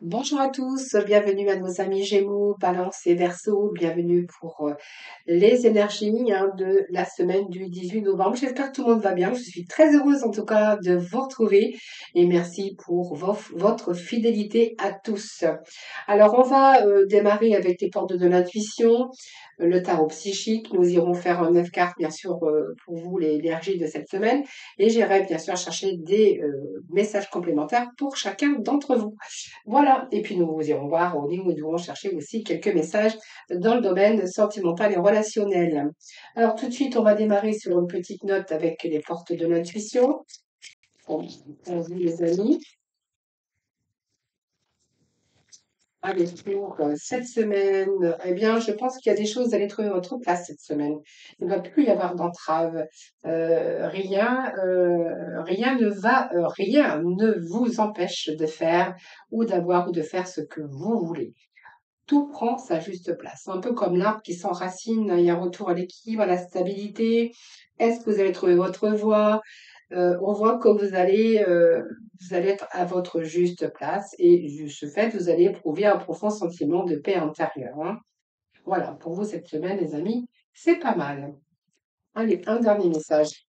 Bonjour à tous, bienvenue à nos amis Gémeaux, Balance et Verseau, bienvenue pour les énergies de la semaine du 18 novembre. J'espère que tout le monde va bien, je suis très heureuse en tout cas de vous retrouver et merci pour votre fidélité à tous. Alors on va démarrer avec les portes de l'intuition, le tarot psychique, nous irons faire un 9 cartes bien sûr pour vous l'énergie de cette semaine et j'irai bien sûr chercher des messages complémentaires pour chacun d'entre vous. Voilà, et puis nous irons voir, nous devrons chercher aussi quelques messages dans le domaine sentimental et relationnel. Alors tout de suite, on va démarrer sur une petite note avec les portes de l'intuition. Pour vous les amis. Allez, pour cette semaine, eh bien, je pense qu'il y a des choses, vous allez trouver votre place cette semaine. Il ne va plus y avoir d'entrave. Rien ne vous empêche de faire ou d'avoir ou de faire ce que vous voulez. Tout prend sa juste place. Un peu comme l'arbre qui s'enracine, il y a un retour à l'équilibre, à la stabilité. Est-ce que vous allez trouver votre voie? On voit que vous allez être à votre juste place et de ce fait, vous allez éprouver un profond sentiment de paix intérieure, hein. Voilà, pour vous cette semaine, les amis, c'est pas mal. Allez, un dernier message.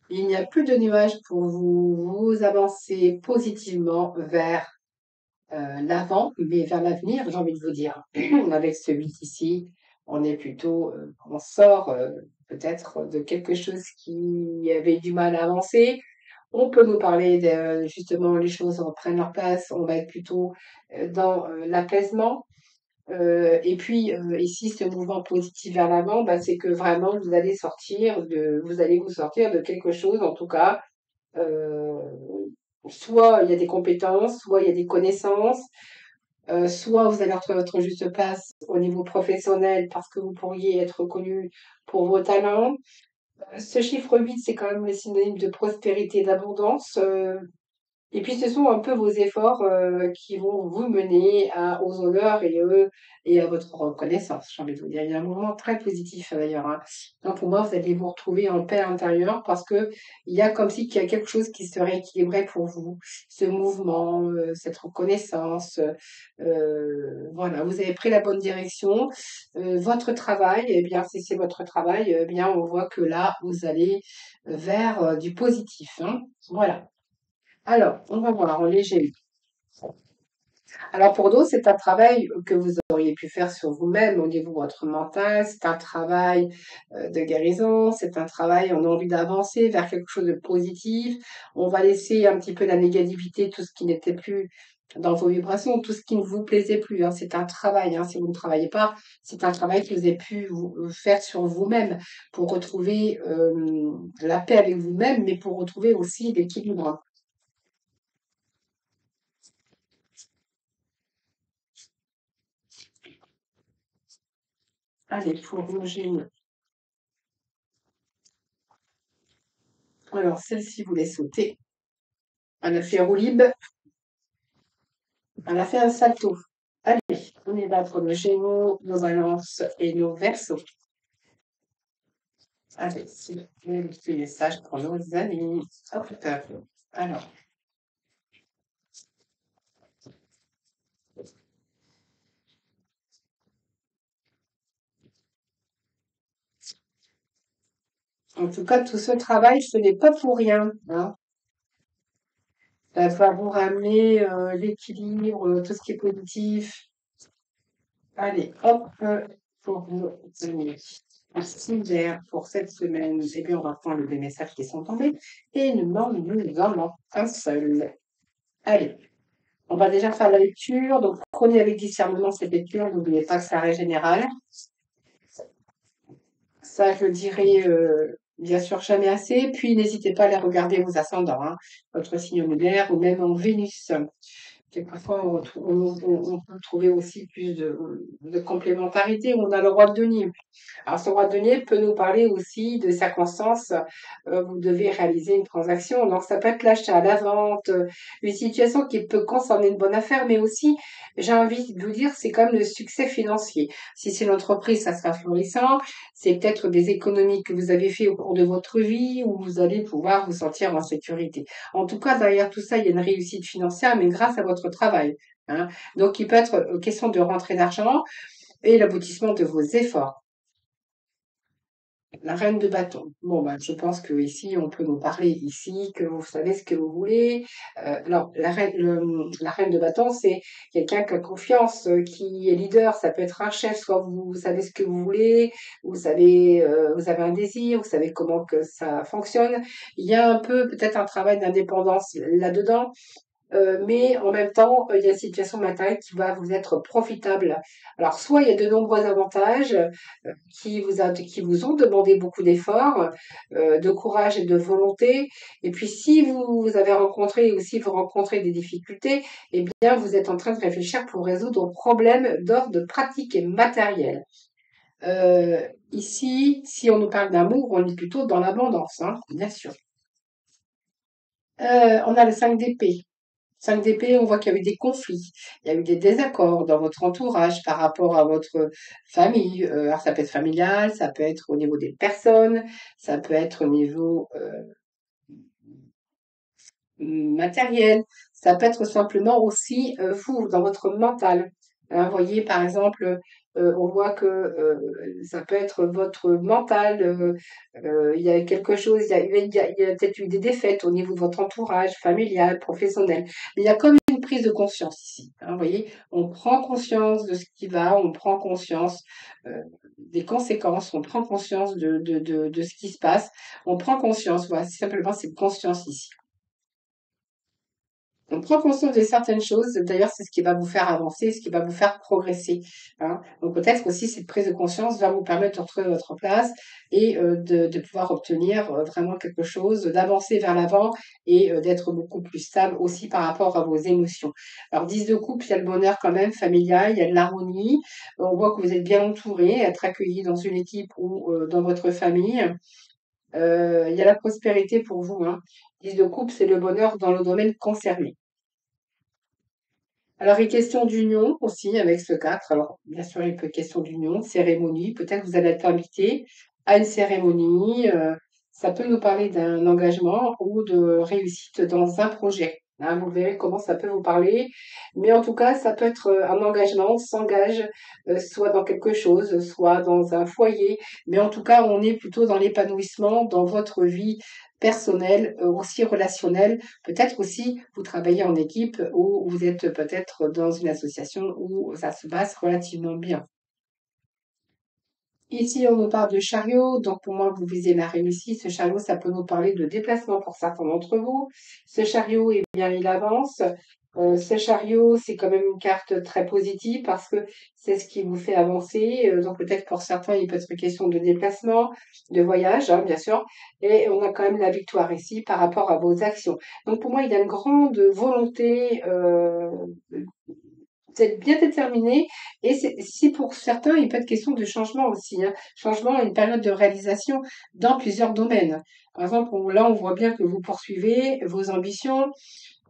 Il n'y a plus de nuages pour vous. Vous avancez positivement vers l'avant, mais vers l'avenir, j'ai envie de vous dire. Avec ce 8 ici, on sort peut-être de quelque chose qui avait du mal à avancer. On peut nous parler de justement les choses reprennent leur place, on va être plutôt dans l'apaisement. Et puis ici, ce mouvement positif vers l'avant, bah, c'est que vraiment vous allez vous sortir de quelque chose, en tout cas, euh, soit il y a des compétences, soit il y a des connaissances, soit vous allez retrouver votre juste place au niveau professionnel parce que vous pourriez être reconnu pour vos talents. Ce chiffre 8, c'est quand même le synonyme de prospérité et d'abondance. Et puis, ce sont un peu vos efforts qui vont vous mener aux honneurs et à votre reconnaissance, j'ai envie de vous dire. Il y a un moment très positif d'ailleurs, hein. Donc, pour moi, vous allez vous retrouver en paix intérieure parce que il y a comme si qu'il y a quelque chose qui se rééquilibrait pour vous. Ce mouvement, cette reconnaissance, voilà, vous avez pris la bonne direction. Votre travail, eh bien, si c'est votre travail, eh bien, on voit que là, vous allez vers du positif, hein. Voilà. Alors, on va voir en léger. Alors, pour d'autres, c'est un travail que vous auriez pu faire sur vous-même au niveau de votre mental. C'est un travail de guérison. C'est un travail, on a envie d'avancer vers quelque chose de positif. On va laisser un petit peu la négativité, tout ce qui n'était plus dans vos vibrations, tout ce qui ne vous plaisait plus, hein. C'est un travail, hein. Si vous ne travaillez pas, c'est un travail que vous avez pu faire sur vous-même pour retrouver la paix avec vous-même, mais pour retrouver aussi l'équilibre. Allez, pour loger. Alors, celle-ci voulait sauter. Elle a fait un roue libre. Elle a fait un salto. Allez, on est là pour nos Gémeaux, nos Balances et nos Verseaux. Allez, c'est le petit message pour nos amis. Hop, alors, en tout cas, tout ce travail, ce n'est pas pour rien, hein. Ça va vous ramener l'équilibre, tout ce qui est positif. Allez, hop, pour nos amis. Merci Vert pour cette semaine. Et puis on va prendre les messages qui sont tombés et nous en un seul. Allez, on va déjà faire la lecture. Donc prenez avec discernement cette lecture. N'oubliez pas que c'est arrêt général. Ça, je le dirai bien sûr jamais assez. Puis n'hésitez pas à aller regarder vos ascendants, hein, votre signe lunaire ou même en Vénus. Quelquefois, on peut trouver aussi plus de complémentarité. On a le roi de denier. Alors, ce roi de denier peut nous parler aussi de circonstances. Vous devez réaliser une transaction. Donc, ça peut être l'achat, la vente, une situation qui peut concerner une bonne affaire, mais aussi, j'ai envie de vous dire, c'est comme le succès financier. Si c'est une entreprise, ça sera florissant. C'est peut-être des économies que vous avez fait au cours de votre vie où vous allez pouvoir vous sentir en sécurité. En tout cas, derrière tout ça, il y a une réussite financière, mais grâce à votre travail, hein. Donc, il peut être question de rentrée d'argent et l'aboutissement de vos efforts. La reine de bâton. Bon, ben, je pense que ici, on peut nous parler ici, que vous savez ce que vous voulez. Alors, la reine de bâton, c'est quelqu'un qui a confiance, qui est leader. Ça peut être un chef, soit vous savez ce que vous voulez, vous savez, vous avez un désir, vous savez comment que ça fonctionne. Il y a un peu peut-être un travail d'indépendance là-dedans. Mais en même temps, il y a une situation matérielle qui va vous être profitable. Alors, soit il y a de nombreux avantages qui vous ont demandé beaucoup d'efforts, de courage et de volonté. Et puis, si vous avez rencontré ou si vous rencontrez des difficultés, eh bien, vous êtes en train de réfléchir pour résoudre problèmes d'ordre pratique et matériel. Ici, si on nous parle d'amour, on est plutôt dans l'abondance, hein, bien sûr. On a le 5 d'épée. 5 d'épée, on voit qu'il y a eu des conflits, il y a eu des désaccords dans votre entourage par rapport à votre famille. Alors ça peut être familial, ça peut être au niveau des personnes, ça peut être au niveau matériel, ça peut être simplement aussi vous, dans votre mental. Hein, vous voyez, par exemple, on voit que ça peut être votre mental, il y a quelque chose, il y a peut-être eu des défaites au niveau de votre entourage familial, professionnel. Mais il y a comme une prise de conscience ici. Hein, vous voyez, on prend conscience de ce qui va, on prend conscience des conséquences, on prend conscience de ce qui se passe, on prend conscience, voilà, c'est simplement cette conscience ici. On prend conscience de certaines choses, d'ailleurs, c'est ce qui va vous faire avancer, ce qui va vous faire progresser, hein. Donc peut-être aussi cette prise de conscience va vous permettre de retrouver votre place et de pouvoir obtenir vraiment quelque chose, d'avancer vers l'avant et d'être beaucoup plus stable aussi par rapport à vos émotions. Alors 10 de coupe, il y a le bonheur quand même familial, il y a de l'harmonie, on voit que vous êtes bien entouré, être accueilli dans une équipe ou dans votre famille. Il y a la prospérité pour vous, hein. 10 de coupe, c'est le bonheur dans le domaine concerné. Alors, il est question d'union aussi avec ce 4. Alors, bien sûr, il peut être question d'union, cérémonie. Peut-être que vous allez être invité à une cérémonie. Ça peut nous parler d'un engagement ou de réussite dans un projet. Hein, vous verrez comment ça peut vous parler. Mais en tout cas, ça peut être un engagement, on s'engage soit dans quelque chose, soit dans un foyer. Mais en tout cas, on est plutôt dans l'épanouissement dans votre vie personnelle, aussi relationnelle. Peut-être aussi, vous travaillez en équipe ou vous êtes peut-être dans une association où ça se passe relativement bien. Ici, on nous parle de chariot, donc pour moi, vous visez la réussite. Ce chariot, ça peut nous parler de déplacement pour certains d'entre vous. Ce chariot, eh bien, il avance. Ce chariot, c'est quand même une carte très positive parce que c'est ce qui vous fait avancer. Donc peut-être pour certains, il peut être question de déplacement, de voyage, hein, bien sûr. Et on a quand même la victoire ici par rapport à vos actions. Donc pour moi, il y a une grande volonté vous êtes bien déterminé et si pour certains, il peut être question de changement aussi, hein. Changement, une période de réalisation dans plusieurs domaines. Par exemple, là, on voit bien que vous poursuivez vos ambitions,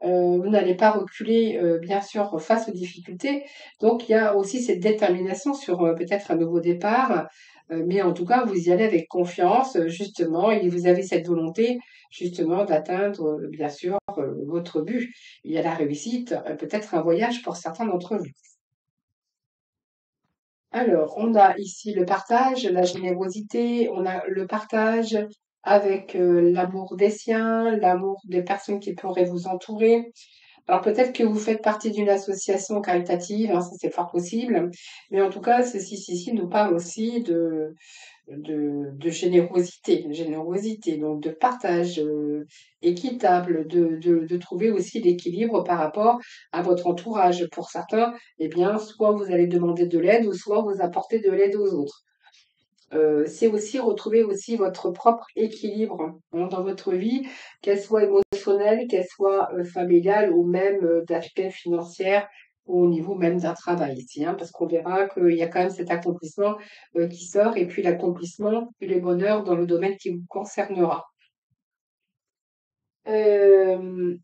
vous n'allez pas reculer, bien sûr, face aux difficultés. Donc, il y a aussi cette détermination sur peut-être un nouveau départ, mais en tout cas, vous y allez avec confiance, justement, et vous avez cette volonté, justement, d'atteindre, bien sûr, votre but. Il y a la réussite, peut-être un voyage pour certains d'entre vous. Alors, on a ici le partage, la générosité, on a le partage avec l'amour des siens, l'amour des personnes qui pourraient vous entourer. Alors peut-être que vous faites partie d'une association caritative, hein, ça c'est fort possible, mais en tout cas, ceci nous parle aussi de générosité, donc de partage équitable, de trouver aussi l'équilibre par rapport à votre entourage. Pour certains, eh bien, soit vous allez demander de l'aide, ou soit vous apportez de l'aide aux autres. C'est aussi retrouver aussi votre propre équilibre hein, dans votre vie, qu'elle soit émotionnelle personnelle, qu'elle soit familiale ou même d'aspect financier ou au niveau même d'un travail ici, hein, parce qu'on verra qu'il y a quand même cet accomplissement qui sort et puis l'accomplissement et le bonheur dans le domaine qui vous concernera. Euh,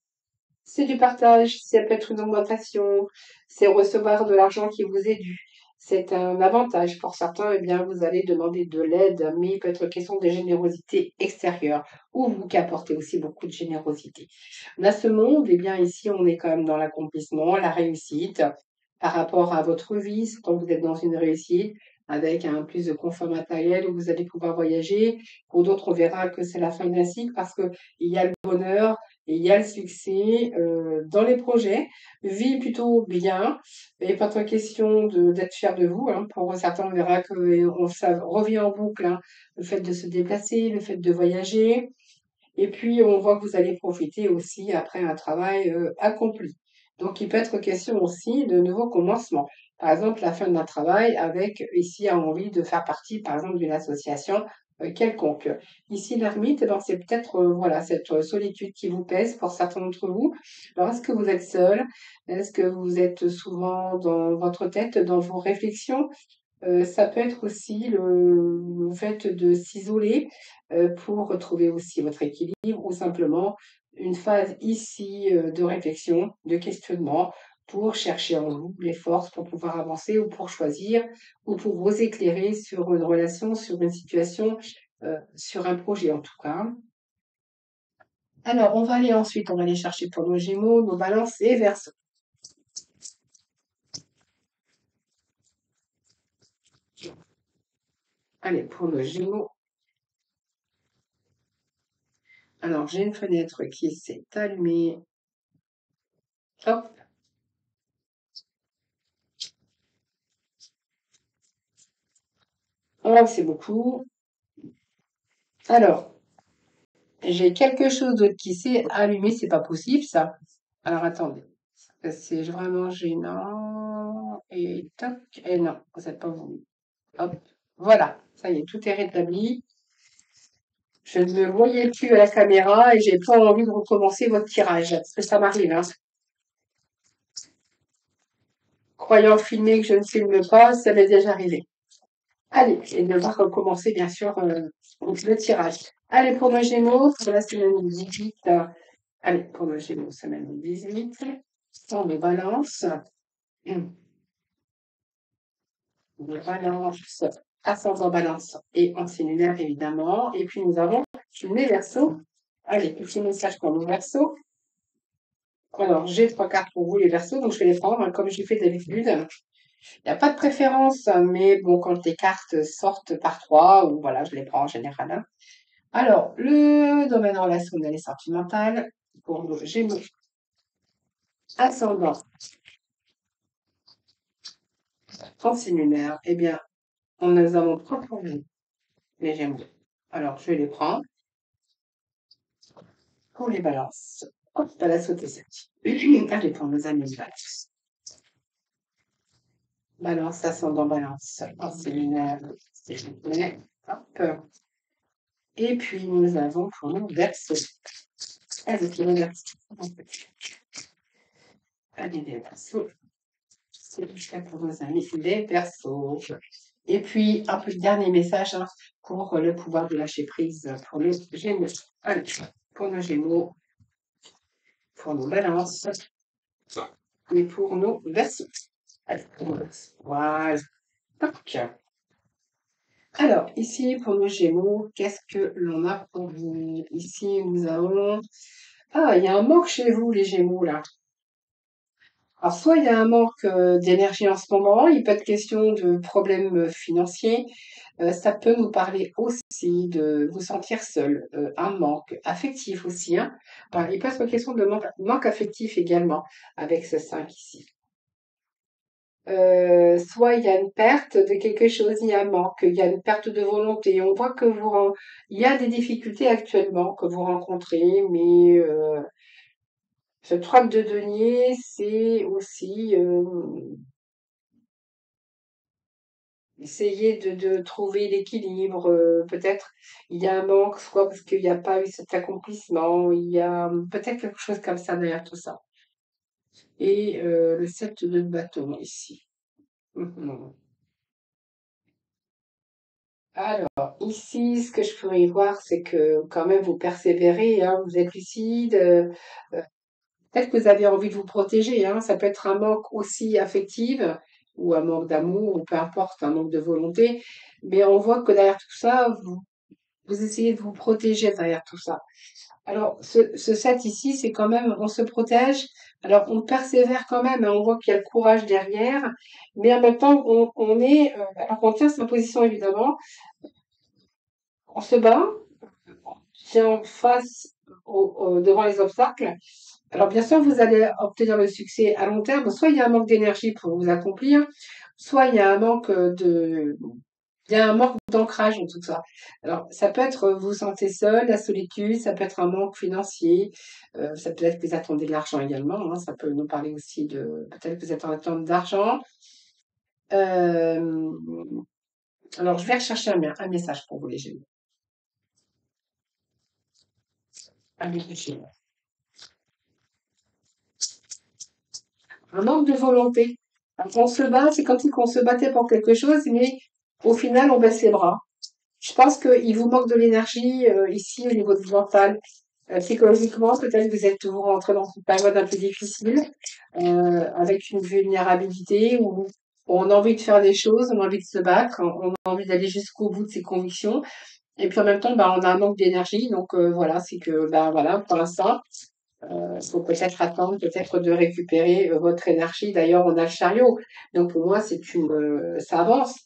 c'est du partage, ça peut être une augmentation, c'est recevoir de l'argent qui vous est dû. C'est un avantage. Pour certains, eh bien, vous allez demander de l'aide, mais il peut être question de générosité extérieure, ou vous qui apportez aussi beaucoup de générosité. Dans ce monde, eh bien, ici, on est quand même dans l'accomplissement, la réussite par rapport à votre vie, c'est quand vous êtes dans une réussite, avec un plus de confort matériel, où vous allez pouvoir voyager. Pour d'autres, on verra que c'est la fin d'un cycle parce que il y a le bonheur, et il y a le succès dans les projets, vie plutôt bien, et pas de question d'être fier de vous, hein. Pour certains, on verra que ça revient en boucle, hein. Le fait de se déplacer, le fait de voyager, et puis on voit que vous allez profiter aussi après un travail accompli. Donc il peut être question aussi de nouveaux commencements. Par exemple, la fin d'un travail avec ici a envie de faire partie, par exemple, d'une association quelconque. Ici, l'ermite, eh ben, c'est peut-être voilà cette solitude qui vous pèse pour certains d'entre vous. Alors, est-ce que vous êtes seul? Est-ce que vous êtes souvent dans votre tête, dans vos réflexions? Ça peut être aussi le fait de s'isoler pour retrouver aussi votre équilibre ou simplement une phase ici de réflexion, de questionnement pour chercher en vous les forces pour pouvoir avancer ou pour choisir ou pour vous éclairer sur une relation, sur une situation, sur un projet en tout cas. Alors, on va aller chercher pour nos Gémeaux, nos Balances et Verseaux. Allez, pour nos Gémeaux, alors j'ai une fenêtre qui s'est allumée. Hop. Oh, c'est beaucoup. Alors, j'ai quelque chose d'autre qui s'est allumé, c'est pas possible ça. Alors attendez, c'est vraiment gênant. Et toc, et non, vous n'êtes pas voulu. Hop, voilà, ça y est, tout est rétabli. Je ne me voyais plus à la caméra et j'ai pas envie de recommencer votre tirage, parce que ça m'arrive, hein. Croyant filmer que je ne filme pas, ça m'est déjà arrivé. Allez, et de devoir recommencer, bien sûr, le tirage. Allez, pour nos Gémeaux, pour la semaine 18, allez, pour nos Gémeaux, semaine 18, on les balance. Les balances, ascendant balance et en cellulaire, évidemment. Et puis, nous avons les Verseaux. Allez, petit message pour nos Verseaux. Alors, j'ai 3 cartes pour vous, les Verseaux, donc je vais les prendre comme j'ai fait d'habitude. Il n'y a pas de préférence, mais bon, quand les cartes sortent par 3, ou voilà, je les prends en général, hein. Alors, le domaine relationnel et sentimental pour nos Gémeaux. Ascendant en signe lunaire, eh bien, nous avons 3 pour vous, les Gémeaux. Alors, je vais les prendre pour les balances. Hop, elle a sauté celle-ci. Allez, pour nos amis de balance. Balance, ascendant, balance. En signe lunaire, s'il vous plaît. Hop. Et puis, nous avons pour nous Verseau. Allez, pour les Verseaux. Allez, les Verseaux. C'est jusqu'à pour nos amis les Verseaux. Et puis, un peu de dernier message hein, pour le pouvoir de lâcher prise pour les Gémeaux. Allez, pour nos Gémeaux, pour nos balances et pour nos Verseaux. Allez, pour nos Verseaux. Voilà. Tac. Alors, ici, pour nos Gémeaux, qu'est-ce que l'on a pour vous? Ici, nous avons... Ah, il y a un manque chez vous, les Gémeaux, là. Alors, soit il y a un manque d'énergie en ce moment, il peut être question de problèmes financiers, ça peut nous parler aussi de vous sentir seul, un manque affectif aussi, hein. Enfin, il peut être question de manque affectif également avec ce 5 ici. Soit il y a une perte de quelque chose, il y a un manque, il y a une perte de volonté. On voit que il y a des difficultés actuellement que vous rencontrez, mais ce 3 de denier, c'est aussi Essayez de trouver l'équilibre. Peut-être il y a un manque, soit parce qu'il n'y a pas eu cet accomplissement, il y a peut-être quelque chose comme ça derrière tout ça. Et le 7 de bâton ici. Mhm. Alors, ici, ce que je pourrais y voir, c'est que quand même vous persévérez, hein, vous êtes lucide. Peut-être que vous avez envie de vous protéger, hein. Ça peut être un manque aussi affectif ou un manque d'amour, ou peu importe, un manque de volonté. Mais on voit que derrière tout ça, vous essayez de vous protéger derrière tout ça. Alors, ce 7 ici, c'est quand même, on se protège. Alors, on persévère quand même, hein, on voit qu'il y a le courage derrière, mais en même temps, on est, alors on tient sa position évidemment, on se bat, on tient face devant les obstacles. Alors, bien sûr, vous allez obtenir le succès à long terme. Soit il y a un manque d'énergie pour vous accomplir, soit il y a un manque il y a un manque d'ancrage en tout ça. Alors, ça peut être vous vous sentez seul, la solitude, ça peut être un manque financier, ça peut être que vous attendez de l'argent également, hein, ça peut nous parler aussi de peut-être que vous êtes en attente d'argent. Euh, alors, je vais rechercher un message pour vous, les Gémeaux. Un message. Un manque de volonté. Alors, on se bat, c'est comme si on se battait pour quelque chose, mais au final, on baisse les bras. Je pense qu'il vous manque de l'énergie ici au niveau du mental. Psychologiquement, peut-être que vous êtes vous rentré dans une période un peu difficile, avec une vulnérabilité où on a envie de faire des choses, on a envie de se battre, on a envie d'aller jusqu'au bout de ses convictions. Et puis en même temps, bah, on a un manque d'énergie. Donc voilà, c'est que bah, voilà, pour l'instant, il faut peut-être attendre, peut-être de récupérer votre énergie. D'ailleurs, on a le chariot. Donc pour moi, ça avance.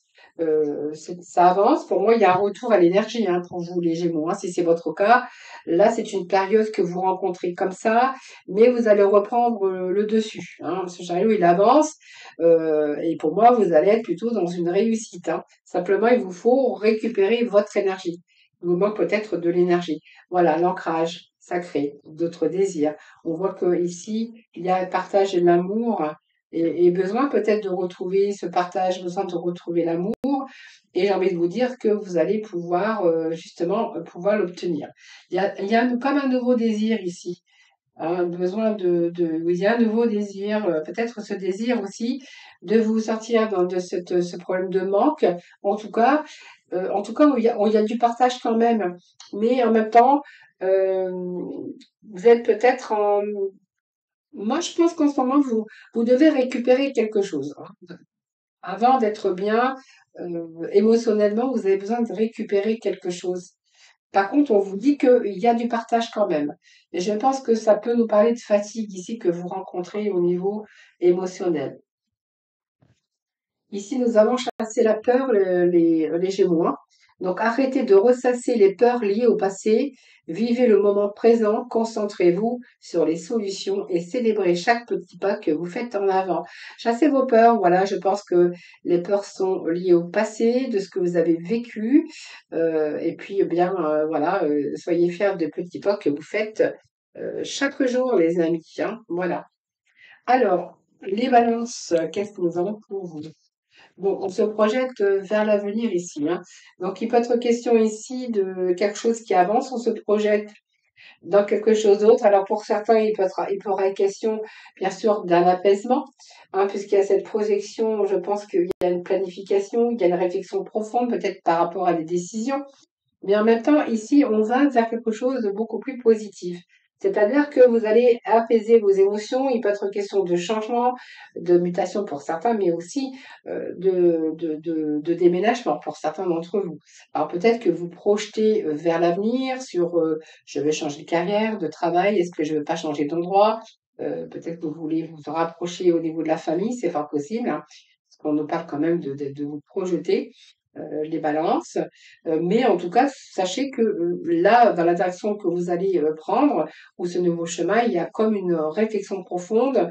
Ça avance. Pour moi, il y a un retour à l'énergie hein, pour vous, les Gémeaux. Hein, si c'est votre cas, là, c'est une période que vous rencontrez comme ça, mais vous allez reprendre le dessus. Hein. Ce chariot, il avance. Et pour moi, vous allez être plutôt dans une réussite. Hein. Simplement, il vous faut récupérer votre énergie. Il vous manque peut-être de l'énergie. Voilà, l'ancrage sacré, d'autres désirs. On voit que ici, il y a un partage de l'amour et besoin peut-être de retrouver ce partage, besoin de retrouver l'amour. Et j'ai envie de vous dire que vous allez pouvoir justement pouvoir l'obtenir. Il y a comme un nouveau désir ici. Un besoin il y a un nouveau désir, peut-être ce désir aussi de vous sortir de ce problème de manque. En tout cas, où il y a du partage quand même. Mais en même temps, euh, vous êtes peut-être en... Moi, je pense qu'en ce moment, vous devez récupérer quelque chose. Hein. Avant d'être bien, émotionnellement, vous avez besoin de récupérer quelque chose. Par contre, on vous dit qu'il y a du partage quand même. Et je pense que ça peut nous parler de fatigue ici que vous rencontrez au niveau émotionnel. Ici, nous avons chassé la peur, les Gémeaux. Hein. Donc, arrêtez de ressasser les peurs liées au passé. Vivez le moment présent. Concentrez-vous sur les solutions et célébrez chaque petit pas que vous faites en avant. Chassez vos peurs. Voilà, je pense que les peurs sont liées au passé, de ce que vous avez vécu. Et puis, eh bien, voilà, soyez fiers des petits pas que vous faites chaque jour, les amis. Hein. Voilà. Alors, les balances, qu'est-ce que nous avons pour vous? Bon, on se projette vers l'avenir ici, hein. Donc, il peut être question ici de quelque chose qui avance, on se projette dans quelque chose d'autre. Alors, pour certains, il pourra être question, bien sûr, d'un apaisement, hein, puisqu'il y a cette projection, je pense qu'il y a une planification, il y a une réflexion profonde, peut-être par rapport à des décisions. Mais en même temps, ici, on va vers quelque chose de beaucoup plus positif. C'est-à-dire que vous allez apaiser vos émotions. Il peut être question de changement, de mutation pour certains, mais aussi de déménagement pour certains d'entre vous. Alors peut-être que vous projetez vers l'avenir sur je vais changer de carrière, de travail, est-ce que je ne veux pas changer d'endroit? Peut-être que vous voulez vous rapprocher au niveau de la famille, c'est fort possible, hein, parce qu'on nous parle quand même de vous projeter les balances. Mais en tout cas, sachez que là, dans la direction que vous allez prendre, ou ce nouveau chemin, il y a comme une réflexion profonde,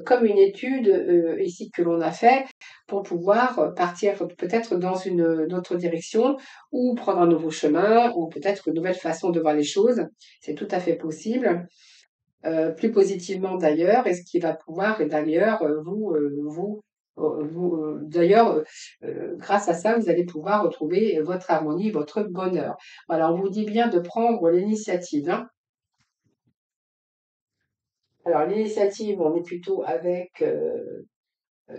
comme une étude ici que l'on a fait pour pouvoir partir peut-être dans une autre direction ou prendre un nouveau chemin ou peut-être une nouvelle façon de voir les choses. C'est tout à fait possible. Plus positivement d'ailleurs, et ce qui va pouvoir, et d'ailleurs, vous D'ailleurs, grâce à ça, vous allez pouvoir retrouver votre harmonie, votre bonheur. Voilà, on vous dit bien de prendre l'initiative, hein. Alors l'initiative, on est plutôt avec,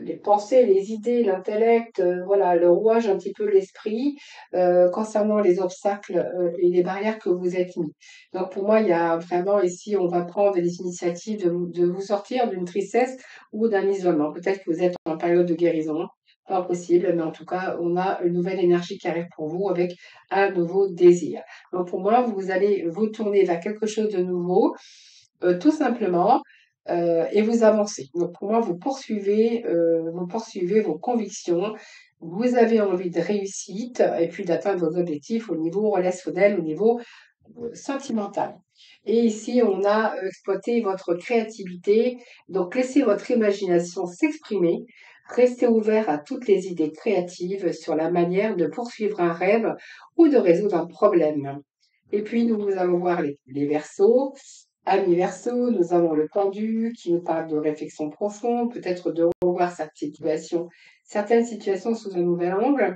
les pensées, les idées, l'intellect, voilà, le rouage un petit peu l'esprit, concernant les obstacles, et les barrières que vous êtes mis. Donc pour moi, il y a vraiment ici, on va prendre les initiatives de vous sortir d'une tristesse ou d'un isolement. Peut-être que vous êtes en période de guérison, pas possible, mais en tout cas, on a une nouvelle énergie qui arrive pour vous avec un nouveau désir. Donc pour moi, vous allez vous tourner vers quelque chose de nouveau, tout simplement, et vous avancez. Donc pour moi, vous poursuivez vos convictions, vous avez envie de réussite et puis d'atteindre vos objectifs au niveau relationnel, au niveau, sentimental. Et ici, on a exploité votre créativité, donc laissez votre imagination s'exprimer, restez ouvert à toutes les idées créatives sur la manière de poursuivre un rêve ou de résoudre un problème. Et puis, nous allons voir les Verseaux. Amis Verseau, nous avons le pendu qui nous parle de réflexion profonde, peut-être de revoir certaines situations sous un nouvel angle.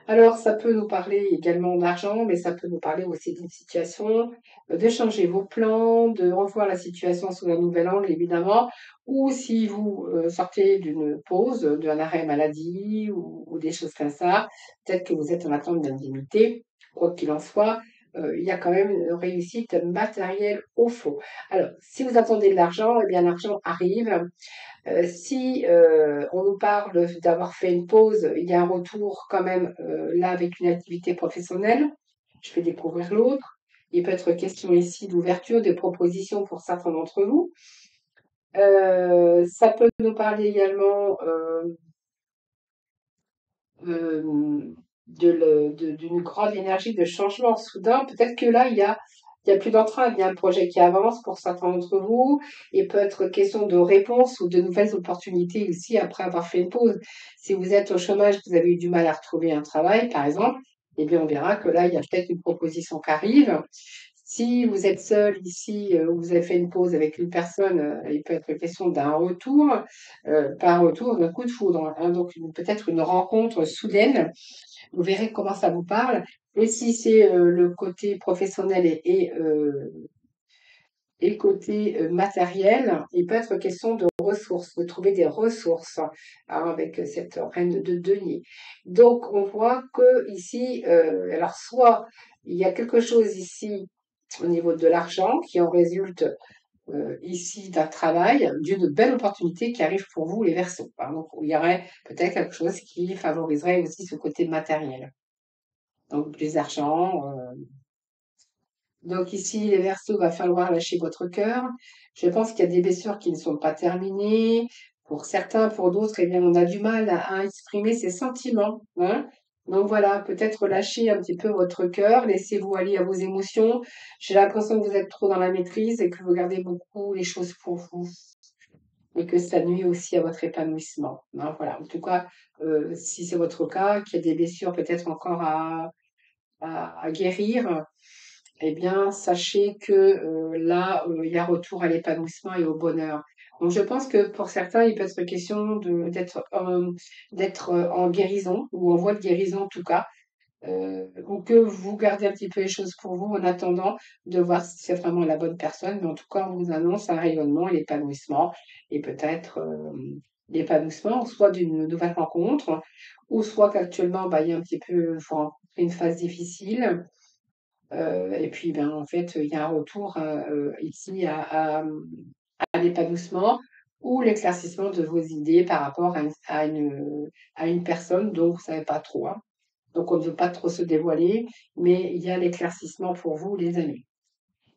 Alors, ça peut nous parler également d'argent, mais ça peut nous parler aussi d'une situation, de changer vos plans, de revoir la situation sous un nouvel angle, évidemment, ou si vous sortez d'une pause, d'un arrêt maladie ou des choses comme ça, peut-être que vous êtes en attente d'indemnité, quoi qu'il en soit. Il y a quand même une réussite matérielle au fond. Alors, si vous attendez de l'argent, eh bien l'argent arrive. Si on nous parle d'avoir fait une pause, il y a un retour quand même là avec une activité professionnelle. Je vais découvrir l'autre. Il peut être question ici d'ouverture, de propositions pour certains d'entre vous. Ça peut nous parler également d'une grande énergie de changement soudain. Peut-être que là, il y a plus d'entrain, il y a un projet qui avance pour certains d'entre vous. Il peut être question de réponse ou de nouvelles opportunités ici après avoir fait une pause. Si vous êtes au chômage, vous avez eu du mal à retrouver un travail, par exemple, eh bien, on verra que là, il y a peut-être une proposition qui arrive. Si vous êtes seul ici, ou vous avez fait une pause avec une personne, il peut être question d'un retour, pas un retour, d'un coup de foudre, hein, donc peut-être une rencontre soudaine. Vous verrez comment ça vous parle. Et si c'est le côté professionnel et côté matériel, il peut être question de ressources, de trouver des ressources, hein, avec cette reine de denier. Donc, on voit que ici, alors soit il y a quelque chose ici au niveau de l'argent qui en résulte ici d'un travail, d'une belle opportunité qui arrive pour vous, les Verseaux, hein. Donc, il y aurait peut-être quelque chose qui favoriserait aussi ce côté matériel. Donc, plus d'argent. Donc, ici, les Verseaux, va falloir lâcher votre cœur. Je pense qu'il y a des blessures qui ne sont pas terminées. Pour certains, pour d'autres, eh bien, on a du mal à exprimer ses sentiments, hein. Donc voilà, peut-être lâcher un petit peu votre cœur, laissez-vous aller à vos émotions. J'ai l'impression que vous êtes trop dans la maîtrise et que vous gardez beaucoup les choses pour vous et que ça nuit aussi à votre épanouissement, hein, voilà. En tout cas, si c'est votre cas, qu'il y a des blessures peut-être encore à guérir, eh bien, sachez que là, il y a retour à l'épanouissement et au bonheur. Donc, je pense que pour certains, il peut être question d'être en guérison ou en voie de guérison en tout cas, ou que vous gardez un petit peu les choses pour vous en attendant de voir si c'est vraiment la bonne personne. Mais en tout cas, on vous annonce un rayonnement et l'épanouissement et peut-être l'épanouissement soit d'une nouvelle rencontre ou soit qu'actuellement, bah, il y a un petit peu, faut rencontrer une phase difficile. Et puis, ben, en fait, il y a un retour, ici à l'épanouissement ou l'éclaircissement de vos idées par rapport à une personne dont vous ne savez pas trop, hein. Donc on ne veut pas trop se dévoiler, mais il y a l'éclaircissement pour vous, les amis.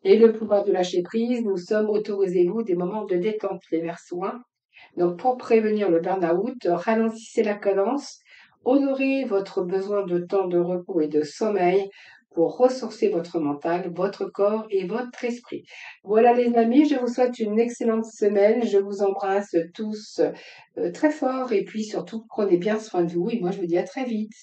Et le pouvoir de lâcher prise, nous sommes, autorisez-vous des moments de détente, les Verseaux, hein. Donc pour prévenir le burn-out, ralentissez la cadence, honorez votre besoin de temps de repos et de sommeil pour ressourcer votre mental, votre corps et votre esprit. Voilà les amis, je vous souhaite une excellente semaine. Je vous embrasse tous très fort et puis surtout prenez bien soin de vous et moi je vous dis à très vite.